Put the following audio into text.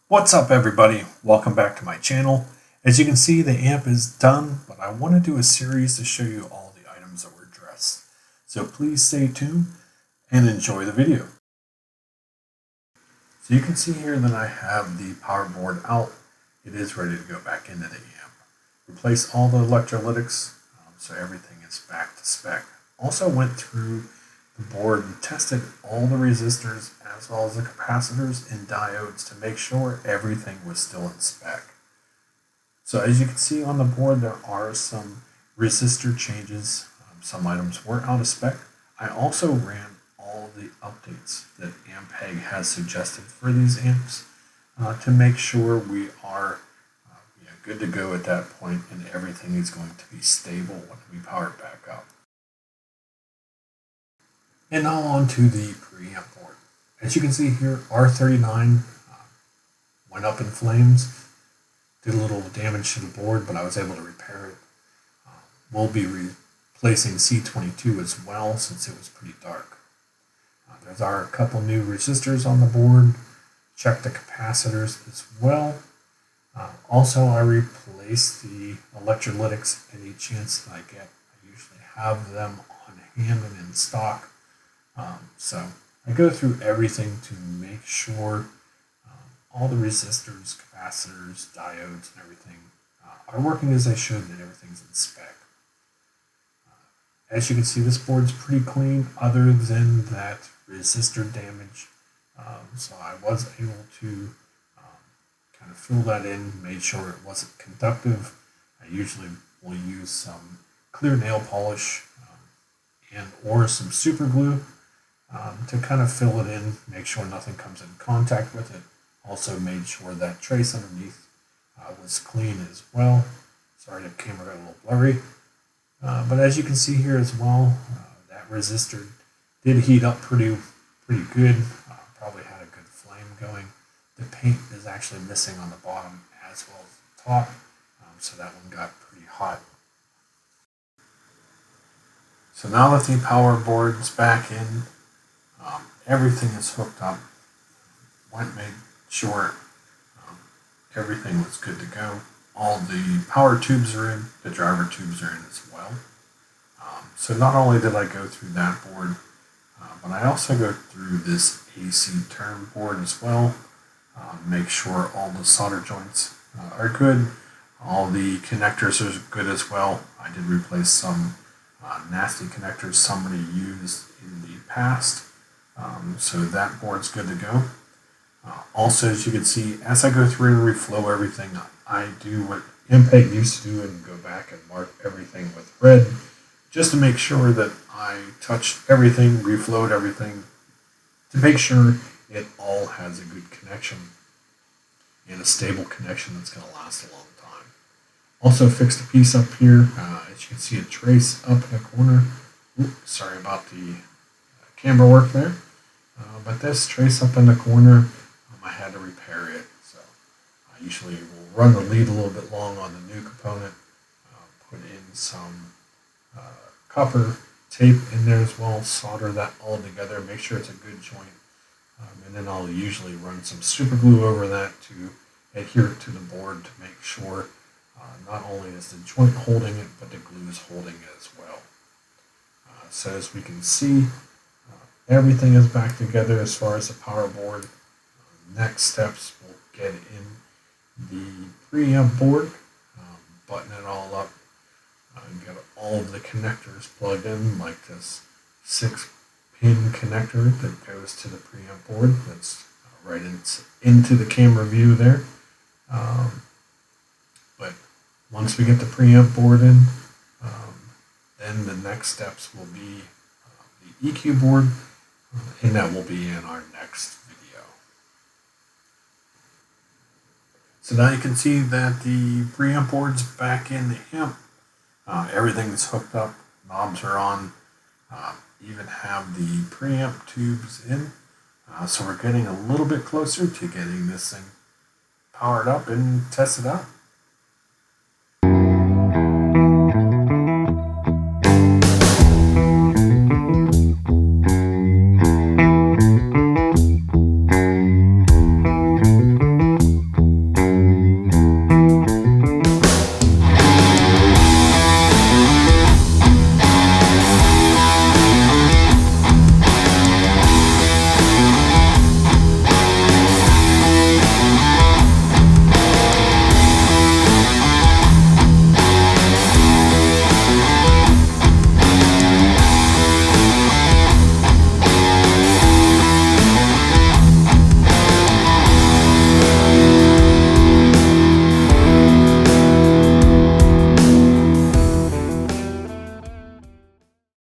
What's up everybody? Welcome back to my channel. As you can see, the amp is done, but I want to do a series to show you all the items that were addressed. So please stay tuned and enjoy the video. So you can see here that I have the power board out. It is ready to go back into the amp. Replace all the electrolytics so everything is back to spec. Also went through the board and tested all the resistors as well as the capacitors and diodes to make sure everything was still in spec. So as you can see on the board, there are some resistor changes. Some items were out of spec. I also ran all the updates that Ampeg has suggested for these amps to make sure we are good to go at that point and everything is going to be stable when we power it back up. And now on to the preamp board. As you can see here, R39 went up in flames, did a little damage to the board, but I was able to repair it. We'll be replacing C22 as well since it was pretty dark. There's a couple new resistors on the board. Check the capacitors as well. Also, I replaced the electrolytics any chance that I get. I usually have them on hand and in stock. So I go through everything to make sure all the resistors, capacitors, diodes, and everything are working as they should and everything's in spec. As you can see, this board's pretty clean other than that resistor damage. So I was able to kind of fill that in, made sure it wasn't conductive. I usually will use some clear nail polish and or some super glue to kind of fill it in, make sure nothing comes in contact with it. Also made sure that trace underneath was clean as well. Sorry, the camera got a little blurry. But as you can see here as well, that resistor did heat up pretty good. Probably had a good flame going. The paint is actually missing on the bottom as well as the top, so that one got pretty hot. So now that the power board is back in, everything is hooked up. Made sure everything was good to go. All the power tubes are in, the driver tubes are in as well. So not only did I go through that board, but I also go through this AC turn board as well. Make sure all the solder joints are good. All the connectors are good as well. I did replace some nasty connectors somebody used in the past. So that board's good to go. Also, as you can see, as I go through and reflow everything, I do what Ampeg used to do and go back and mark everything with red just to make sure that I touched everything, reflowed everything, to make sure it all has a good connection and a stable connection that's going to last a long time. Also fixed a piece up here. As you can see, a trace up in the corner. Oops, sorry about the camera work there. But this trace up in the corner, I had to repair it. So I usually will run the lead a little bit long on the new component, put in some copper tape in there as well, solder that all together, make sure it's a good joint. And then I'll usually run some super glue over that to adhere it to the board to make sure not only is the joint holding it, but the glue is holding it as well. So as we can see, everything is back together as far as the power board. Next steps, we'll get in the preamp board, button it all up, get all of the connectors plugged in, like this 6-pin connector that goes to the preamp board. That's right into the camera view there. But once we get the preamp board in, then the next steps will be the EQ board, and that will be in our next video. So now you can see that the preamp board's back in the amp. Everything is hooked up, knobs are on, even have the preamp tubes in. So we're getting a little bit closer to getting this thing powered up and tested out.